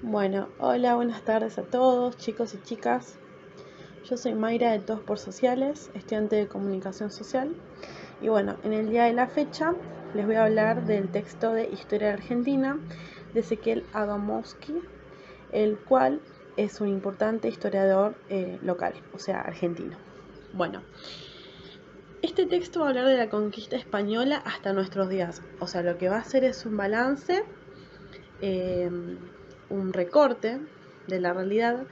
Bueno, hola, buenas tardes a todos, chicos y chicas. Yo soy Mayra de Todos por Sociales, estudiante de Comunicación Social. Y bueno, en el día de la fecha les voy a hablar del texto de Historia de Argentina de Ezequiel Adamowski, el cual es un importante historiador local, o sea, argentino. Bueno, este texto va a hablar de la conquista española hasta nuestros días. O sea, lo que va a hacer es un balance, un recorte de la realidad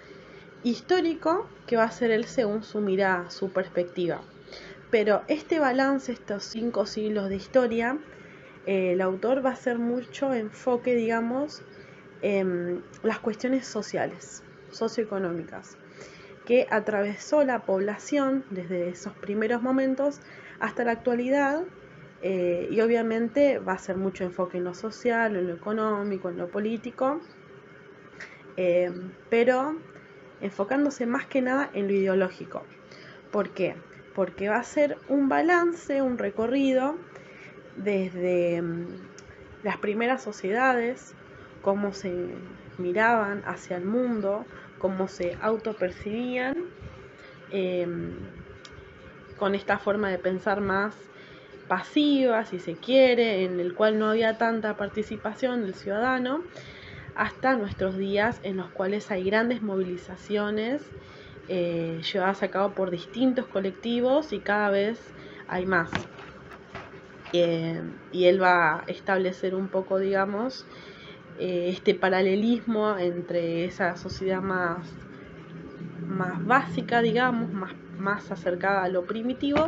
histórico que va a ser él según su mirada, su perspectiva. Pero este balance, estos 5 siglos de historia, el autor va a hacer mucho enfoque, digamos, en las cuestiones sociales, socioeconómicas, que atravesó la población desde esos primeros momentos hasta la actualidad. Y obviamente va a ser mucho enfoque en lo social, en lo económico, en lo político, pero enfocándose más que nada en lo ideológico. ¿Por qué? Porque va a ser un balance, un recorrido desde las primeras sociedades, cómo se miraban hacia el mundo, cómo se autopercibían, eh, con esta forma de pensar más pasiva, si se quiere, en el cual no había tanta participación del ciudadano, hasta nuestros días en los cuales hay grandes movilizaciones llevadas a cabo por distintos colectivos y cada vez hay más. Y él va a establecer un poco, digamos, este paralelismo entre esa sociedad más básica, digamos, más acercada a lo primitivo,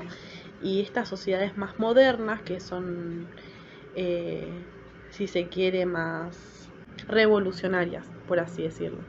y estas sociedades más modernas que son, si se quiere, más revolucionarias, por así decirlo.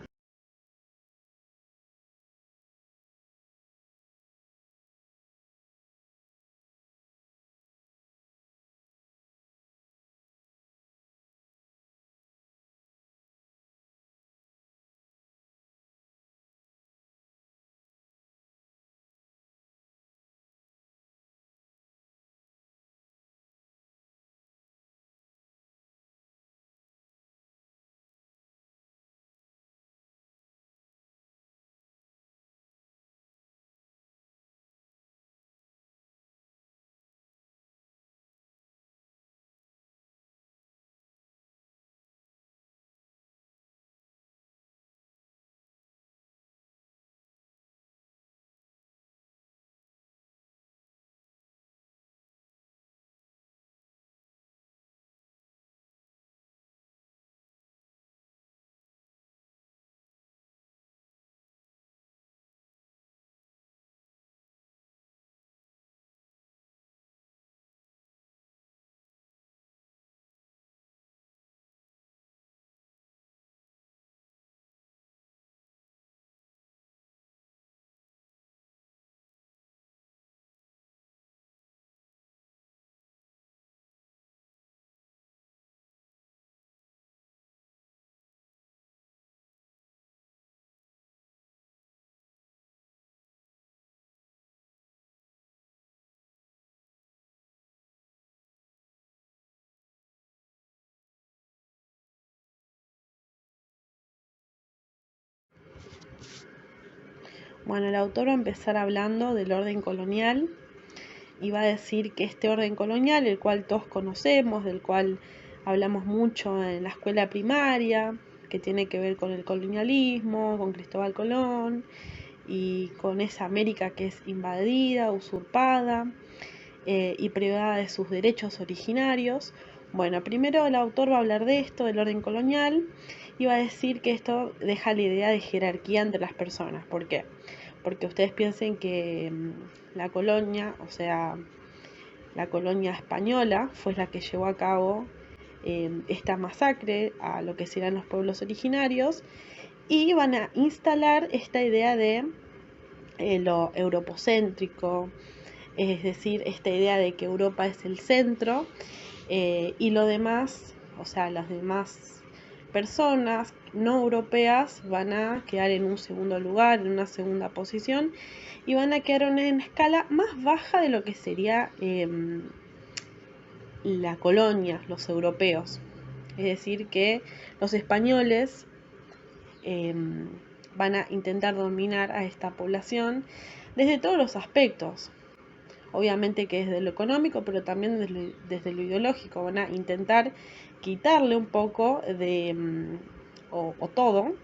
Bueno, el autor va a empezar hablando del orden colonial y va a decir que este orden colonial, el cual todos conocemos, del cual hablamos mucho en la escuela primaria, que tiene que ver con el colonialismo, con Cristóbal Colón y con esa América que es invadida, usurpada y privada de sus derechos originarios. Bueno, primero el autor va a hablar de esto, del orden colonial, y va a decir que esto deja la idea de jerarquía entre las personas. ¿Por qué? Porque ustedes piensen que la colonia, o sea, la colonia española fue la que llevó a cabo esta masacre a lo que serán los pueblos originarios, y van a instalar esta idea de lo europocéntrico, es decir, esta idea de que Europa es el centro y lo demás, o sea, las demás personas no europeas van a quedar en un segundo lugar, en una segunda posición, y van a quedar en una escala más baja de lo que sería la colonia, los europeos. Es decir, que los españoles van a intentar dominar a esta población desde todos los aspectos. Obviamente que desde lo económico, pero también desde lo ideológico. Van a intentar quitarle un poco o todo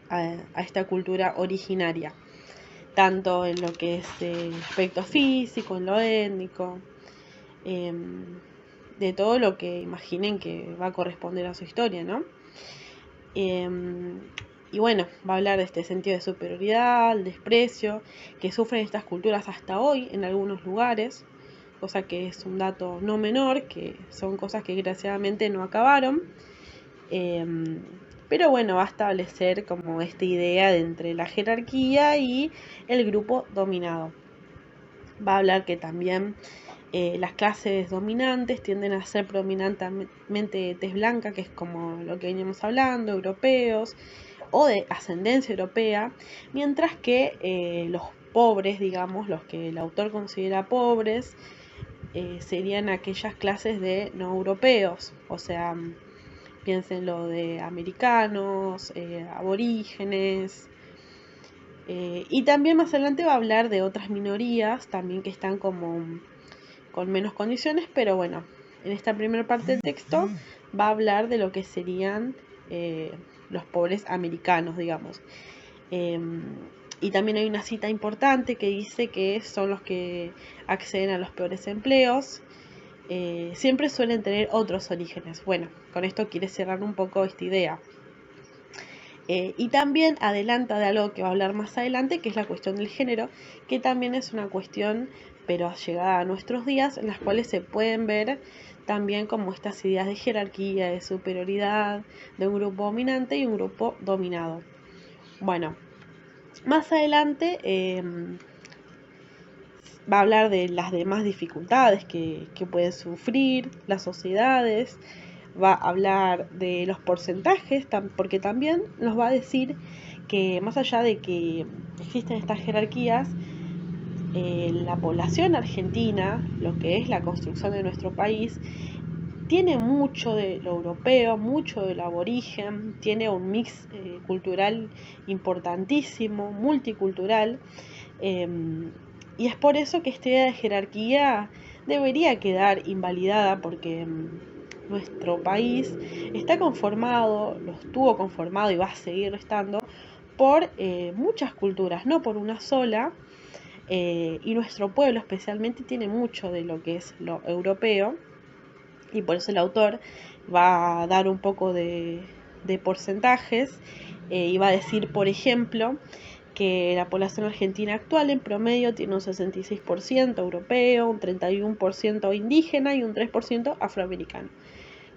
a esta cultura originaria, tanto en lo que es aspecto físico, en lo étnico, de todo lo que imaginen que va a corresponder a su historia, ¿no? Y bueno, va a hablar de este sentido de superioridad, el desprecio que sufren estas culturas hasta hoy en algunos lugares, cosa que es un dato no menor, que son cosas que desgraciadamente no acabaron. Pero bueno, va a establecer como esta idea de entre la jerarquía y el grupo dominado. Va a hablar que también las clases dominantes tienden a ser predominantemente de tez blanca, que es como lo que veníamos hablando, europeos o de ascendencia europea, mientras que los pobres, digamos, los que el autor considera pobres, serían aquellas clases de no europeos, o sea, piensen lo de americanos, aborígenes, y también más adelante va a hablar de otras minorías también que están como con menos condiciones, pero bueno, en esta primera parte del texto va a hablar de lo que serían los pobres americanos, digamos. Y también hay una cita importante que dice que son los que acceden a los peores empleos. Siempre suelen tener otros orígenes. Bueno, con esto quiere cerrar un poco esta idea. Y también adelanta de algo que va a hablar más adelante, que es la cuestión del género, que también es una cuestión, pero llegada a nuestros días, en las cuales se pueden ver también como estas ideas de jerarquía, de superioridad, de un grupo dominante y un grupo dominado. Bueno, más adelante va a hablar de las demás dificultades que pueden sufrir las sociedades, va a hablar de los porcentajes, porque también nos va a decir que más allá de que existen estas jerarquías, la población argentina, lo que es la construcción de nuestro país, tiene mucho de lo europeo, mucho del aborigen, tiene un mix cultural importantísimo, multicultural, y es por eso que esta idea de jerarquía debería quedar invalidada, porque nuestro país está conformado, lo estuvo conformado y va a seguir estando por muchas culturas, no por una sola, y nuestro pueblo especialmente tiene mucho de lo que es lo europeo, y por eso el autor va a dar un poco de porcentajes, y va a decir, por ejemplo, que la población argentina actual en promedio tiene un 66% europeo, un 31% indígena y un 3% afroamericano,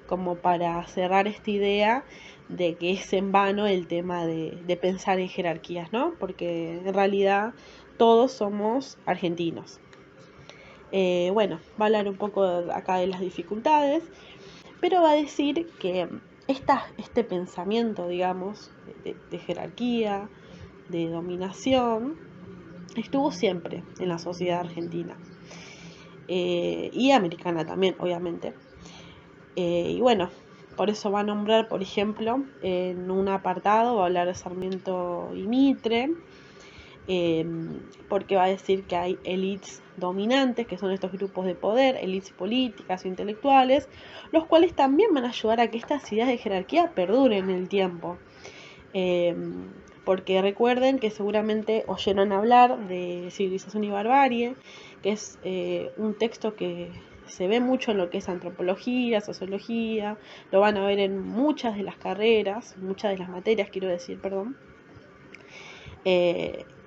como para cerrar esta idea de que es en vano el tema de pensar en jerarquías, ¿no? Porque en realidad todos somos argentinos. Bueno, va a hablar un poco acá de las dificultades, pero va a decir que este pensamiento, digamos, de jerarquía, de dominación, estuvo siempre en la sociedad argentina, y americana también, obviamente. Y bueno, por eso va a nombrar, por ejemplo, en un apartado va a hablar de Sarmiento y Mitre, porque va a decir que hay élites dominantes, que son estos grupos de poder, élites políticas e intelectuales, los cuales también van a ayudar a que estas ideas de jerarquía perduren en el tiempo. Porque recuerden que seguramente oyeron hablar de Civilización y Barbarie, que es un texto que se ve mucho en lo que es antropología, sociología, lo van a ver en muchas de las carreras, muchas de las materias, quiero decir, perdón.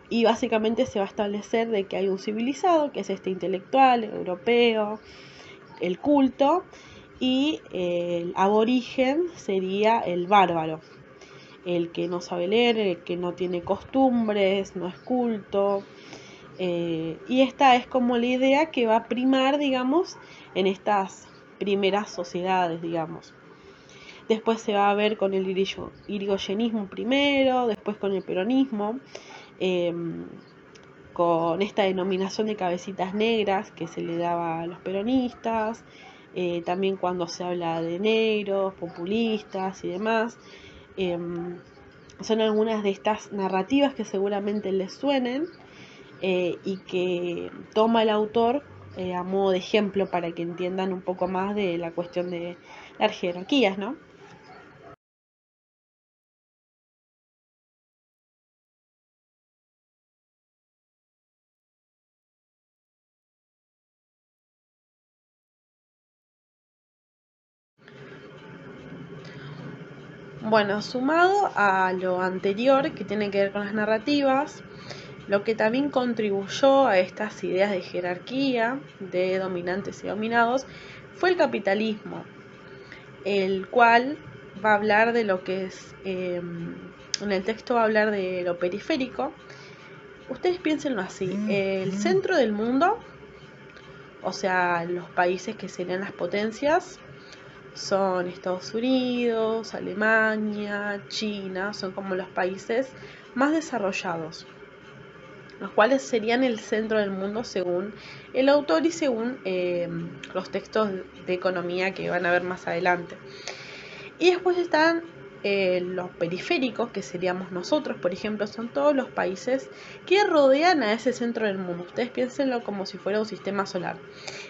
Y básicamente se va a establecer de que hay un civilizado, que es este intelectual, europeo, el culto, y el aborigen sería el bárbaro, el que no sabe leer, el que no tiene costumbres, no es culto. Y esta es como la idea que va a primar, digamos, en estas primeras sociedades, digamos. Después se va a ver con el irigoyenismo primero, después con el peronismo, con esta denominación de cabecitas negras que se le daba a los peronistas, también cuando se habla de negros, populistas y demás. Son algunas de estas narrativas que seguramente les suenen y que toma el autor a modo de ejemplo para que entiendan un poco más de la cuestión de las jerarquías, ¿no? Bueno, sumado a lo anterior que tiene que ver con las narrativas, lo que también contribuyó a estas ideas de jerarquía, de dominantes y dominados, fue el capitalismo, el cual va a hablar de lo que es, en el texto va a hablar de lo periférico. Ustedes piénsenlo así, el centro del mundo, o sea, los países que serían las potencias, son Estados Unidos, Alemania, China, son como los países más desarrollados, los cuales serían el centro del mundo según el autor y según los textos de economía que van a ver más adelante. Y después están los periféricos, que seríamos nosotros, por ejemplo, son todos los países que rodean a ese centro del mundo. Ustedes piénsenlo como si fuera un sistema solar.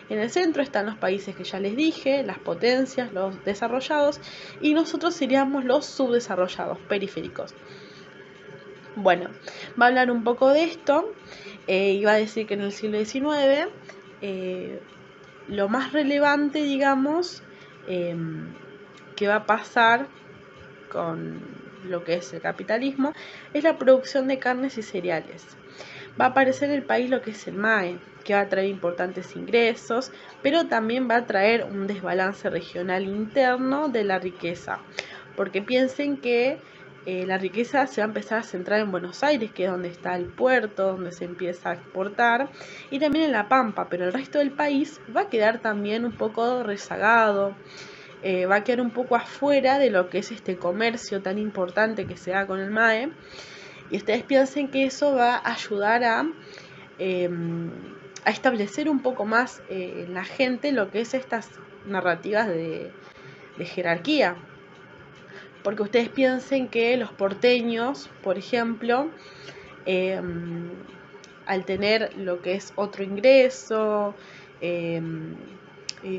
En el centro están los países que ya les dije, las potencias, los desarrollados, y nosotros seríamos los subdesarrollados, periféricos. Bueno, va a hablar un poco de esto. Iba a decir que en el siglo XIX lo más relevante, digamos, que va a pasar con lo que es el capitalismo, es la producción de carnes y cereales. Va a aparecer en el país lo que es el MAE, que va a traer importantes ingresos, pero también va a traer un desbalance regional interno de la riqueza, porque piensen que la riqueza se va a empezar a centrar en Buenos Aires, que es donde está el puerto, donde se empieza a exportar, y también en La Pampa, pero el resto del país va a quedar también un poco rezagado, va a quedar un poco afuera de lo que es este comercio tan importante que se da con el MAE, y ustedes piensen que eso va a ayudar a establecer un poco más en la gente lo que es estas narrativas de jerarquía. Porque ustedes piensen que los porteños, por ejemplo, al tener lo que es otro ingreso,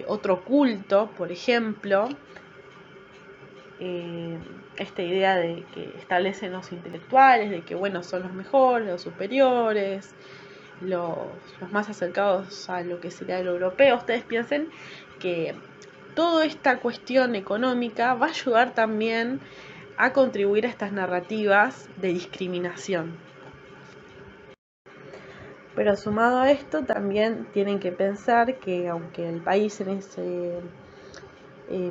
otro culto, por ejemplo, esta idea de que establecen los intelectuales, de que bueno, son los mejores, los superiores, los más acercados a lo que sería lo europeo. Ustedes piensen que toda esta cuestión económica va a ayudar también a contribuir a estas narrativas de discriminación. Pero sumado a esto también tienen que pensar que aunque el país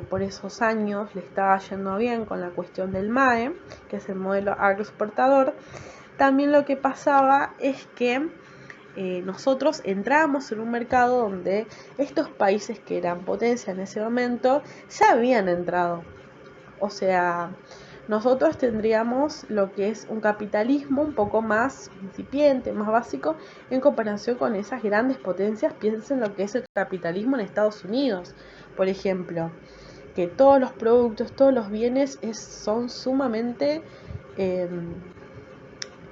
por esos años le estaba yendo bien con la cuestión del MAE, que es el modelo agroexportador, también lo que pasaba es que nosotros entrábamos en un mercado donde estos países que eran potencia en ese momento ya habían entrado. O sea, nosotros tendríamos lo que es un capitalismo un poco más incipiente, más básico, en comparación con esas grandes potencias. Piensen lo que es el capitalismo en Estados Unidos, por ejemplo, que todos los productos, todos los bienes son sumamente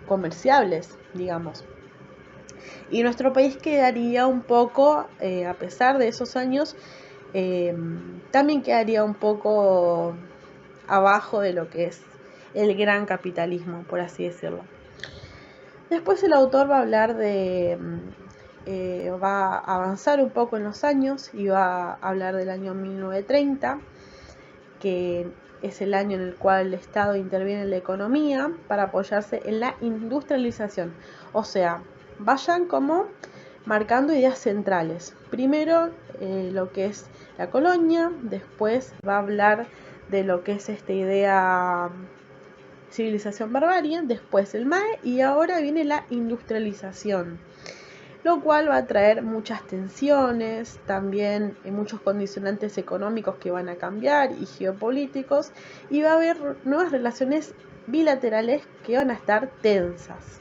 comerciables, digamos. Y nuestro país quedaría un poco, a pesar de esos años, también quedaría un poco abajo de lo que es el gran capitalismo, por así decirlo. Después el autor va a hablar de, va a avanzar un poco en los años y va a hablar del año 1930, que es el año en el cual el Estado interviene en la economía para apoyarse en la industrialización. O sea, vayan como marcando ideas centrales. Primero lo que es la colonia, después va a hablar de lo que es esta idea civilización barbarie, después el MAE y ahora viene la industrialización, lo cual va a traer muchas tensiones, también muchos condicionantes económicos que van a cambiar y geopolíticos, y va a haber nuevas relaciones bilaterales que van a estar tensas.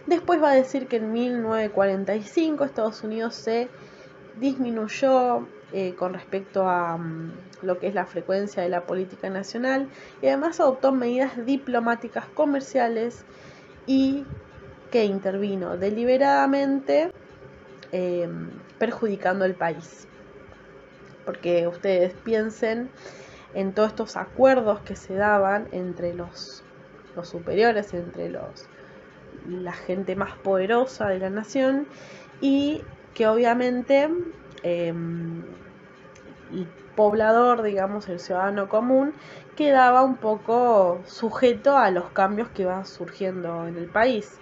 Después va a decir que en 1945 Estados Unidos se disminuyó con respecto a lo que es la frecuencia de la política nacional, y además adoptó medidas diplomáticas comerciales y que intervino deliberadamente perjudicando al país. Porque ustedes piensen en todos estos acuerdos que se daban entre los superiores, entre la gente más poderosa de la nación, y que obviamente el poblador, digamos, el ciudadano común, quedaba un poco sujeto a los cambios que van surgiendo en el país.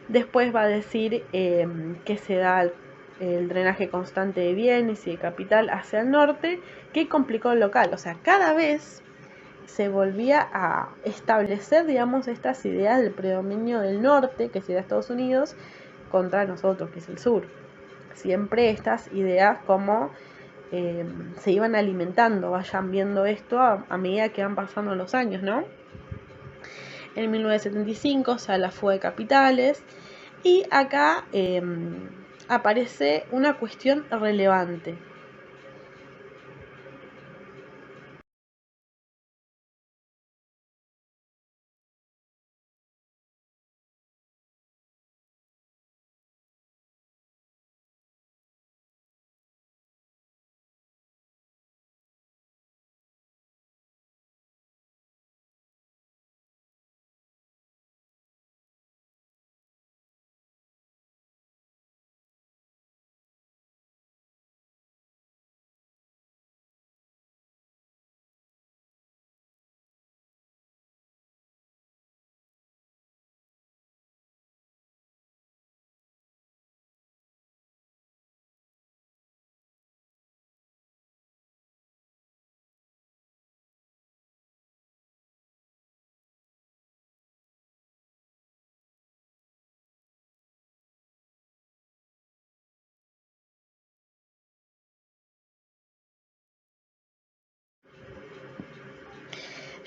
Después va a decir que se da el drenaje constante de bienes y de capital hacia el norte, que complicó el local. O sea, cada vez se volvía a establecer, digamos, estas ideas del predominio del norte, que sería Estados Unidos, contra nosotros, que es el sur. Siempre estas ideas como se iban alimentando, vayan viendo esto a medida que van pasando los años, ¿no? En 1975 sale la fuga de capitales, y acá aparece una cuestión relevante.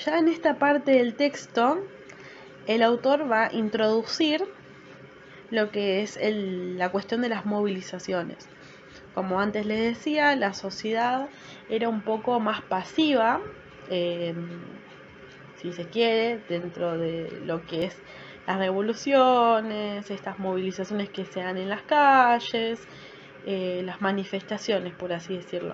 Ya en esta parte del texto, el autor va a introducir lo que es la cuestión de las movilizaciones. Como antes les decía, la sociedad era un poco más pasiva, si se quiere, dentro de lo que es las revoluciones, estas movilizaciones que se dan en las calles, las manifestaciones, por así decirlo.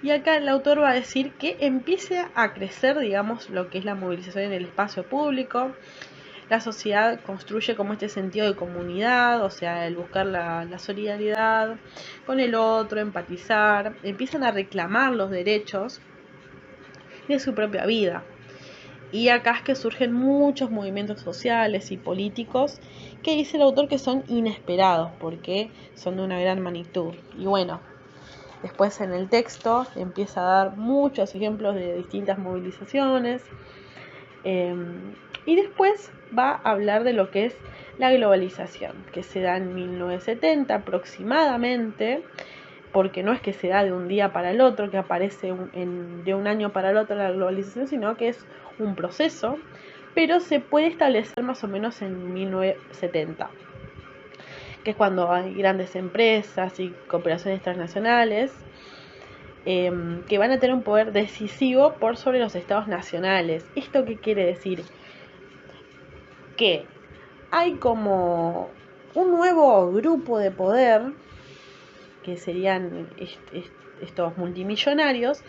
Y acá el autor va a decir que empiece a crecer, digamos, lo que es la movilización en el espacio público. La sociedad construye como este sentido de comunidad, o sea, el buscar la solidaridad con el otro, empatizar, empiezan a reclamar los derechos de su propia vida. Y acá es que surgen muchos movimientos sociales y políticos que dice el autor que son inesperados porque son de una gran magnitud. Y bueno, después en el texto empieza a dar muchos ejemplos de distintas movilizaciones. Y después va a hablar de lo que es la globalización, que se da en 1970 aproximadamente, porque no es que se da de un día para el otro, que aparece de un año para el otro la globalización, sino que es un proceso, pero se puede establecer más o menos en 1970, que es cuando hay grandes empresas y cooperaciones transnacionales que van a tener un poder decisivo por sobre los estados nacionales. ¿Esto qué quiere decir? Que hay como un nuevo grupo de poder, que serían estos multimillonarios,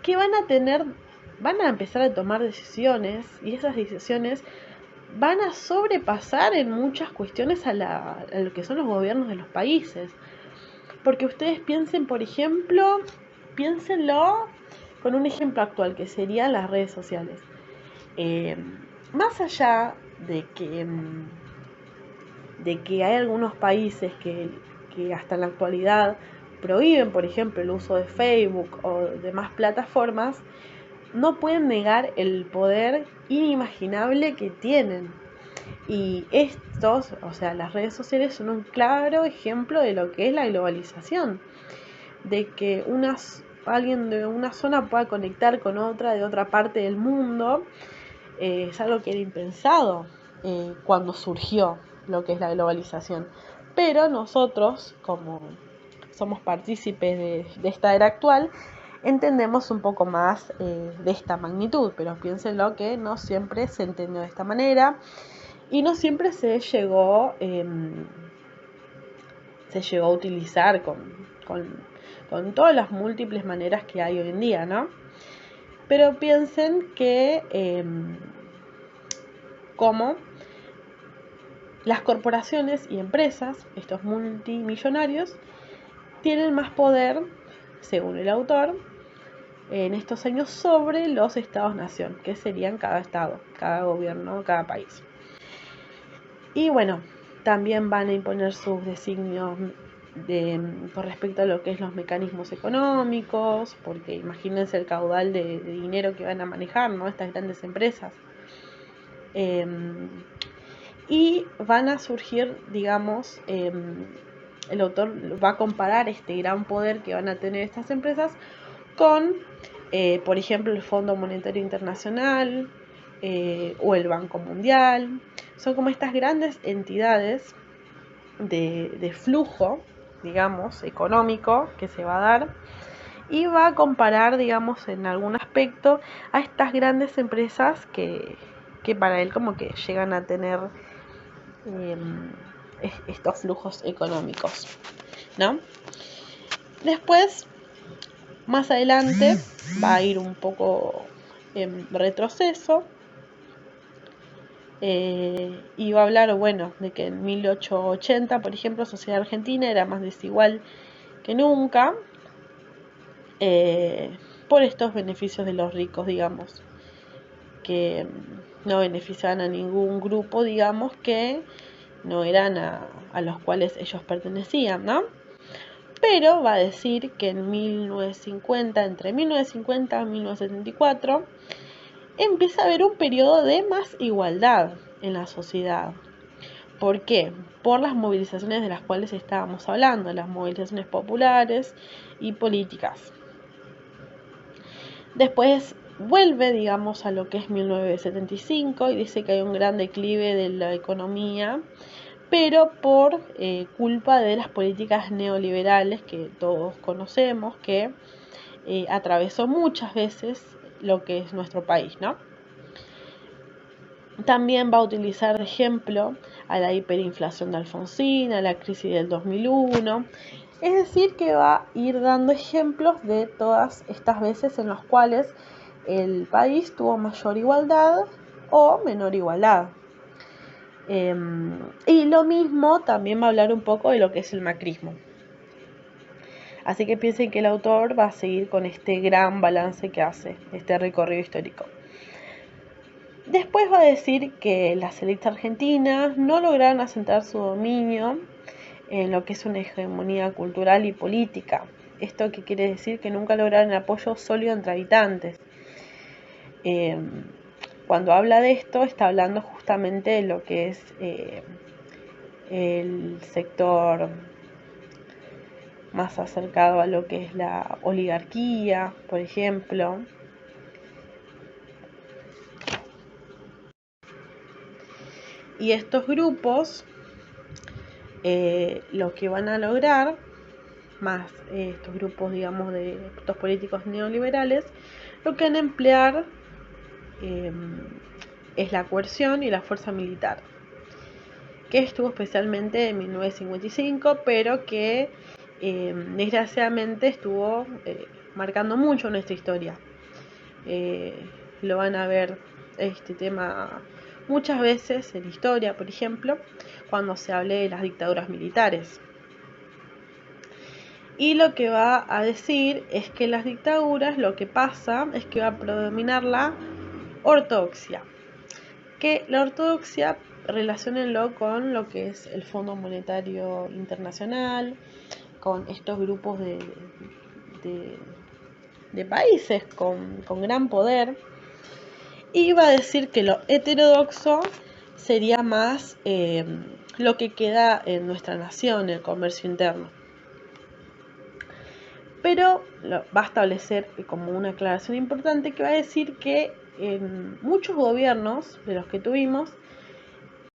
que van a empezar a tomar decisiones, y esas decisiones van a sobrepasar en muchas cuestiones a lo que son los gobiernos de los países. Porque ustedes piensen, por ejemplo, piénsenlo con un ejemplo actual, que serían las redes sociales. Más allá de que hay algunos países que hasta en la actualidad prohíben, por ejemplo, el uso de Facebook o demás plataformas, no pueden negar el poder inimaginable que tienen. Y estos, o sea, las redes sociales son un claro ejemplo de lo que es la globalización, de que alguien de una zona pueda conectar con otra de otra parte del mundo, es algo que era impensado cuando surgió lo que es la globalización. Pero nosotros, como somos partícipes de esta era actual, entendemos un poco más de esta magnitud, pero piénsenlo que no siempre se entendió de esta manera y no siempre se llegó a utilizar con todas las múltiples maneras que hay hoy en día, ¿no? Pero piensen que como las corporaciones y empresas, estos multimillonarios, tienen más poder, según el autor, en estos años sobre los estados-nación, que serían cada estado, cada gobierno, cada país. Y bueno, también van a imponer sus designios con respecto a lo que es los mecanismos económicos, porque imagínense el caudal de dinero que van a manejar, ¿no? Estas grandes empresas. Y van a surgir, digamos, el autor va a comparar este gran poder que van a tener estas empresas con, por ejemplo, el Fondo Monetario Internacional o el Banco Mundial. Son como estas grandes entidades de flujo, digamos, económico que se va a dar, y va a comparar, digamos, en algún aspecto a estas grandes empresas que para él como que llegan a tener estos flujos económicos, ¿no? Después, más adelante, va a ir un poco en retroceso y va a hablar, bueno, de que en 1880, por ejemplo, la sociedad argentina era más desigual que nunca por estos beneficios de los ricos, digamos, que no beneficiaban a ningún grupo, digamos, que no eran a los cuales ellos pertenecían, ¿no? Pero va a decir que en 1950, entre 1950 y 1974, empieza a haber un periodo de más igualdad en la sociedad. ¿Por qué? Por las movilizaciones de las cuales estábamos hablando, las movilizaciones populares y políticas. Después vuelve, digamos, a lo que es 1975 y dice que hay un gran declive de la economía, pero por culpa de las políticas neoliberales que todos conocemos, que atravesó muchas veces lo que es nuestro país, ¿no? También va a utilizar de ejemplo a la hiperinflación de Alfonsín, a la crisis del 2001. Es decir, que va a ir dando ejemplos de todas estas veces en las cuales el país tuvo mayor igualdad o menor igualdad. Y lo mismo también va a hablar un poco de lo que es el macrismo. Así que piensen que el autor va a seguir con este gran balance que hace, este recorrido histórico. Después va a decir que las élites argentinas no lograron asentar su dominio en lo que es una hegemonía cultural y política. ¿Esto qué quiere decir? Que nunca lograron el apoyo sólido entre habitantes. Cuando habla de esto, está hablando justamente de lo que es el sector más acercado a lo que es la oligarquía, por ejemplo. Y estos grupos lo que van a lograr, más estos grupos, digamos, de estos políticos neoliberales, lo que van a emplear es la coerción y la fuerza militar, que estuvo especialmente en 1955, pero que desgraciadamente estuvo marcando mucho nuestra historia. Lo van a ver este tema muchas veces en historia, por ejemplo, cuando se hable de las dictaduras militares. Y lo que va a decir es que en las dictaduras lo que pasa es que va a predominar la ortodoxia. Que la ortodoxia relaciónenlo con lo que es el Fondo Monetario Internacional, con estos grupos de países con gran poder. Y va a decir que lo heterodoxo sería más lo que queda en nuestra nación, el comercio interno. Pero va a establecer como una aclaración importante que va a decir que en muchos gobiernos de los que tuvimos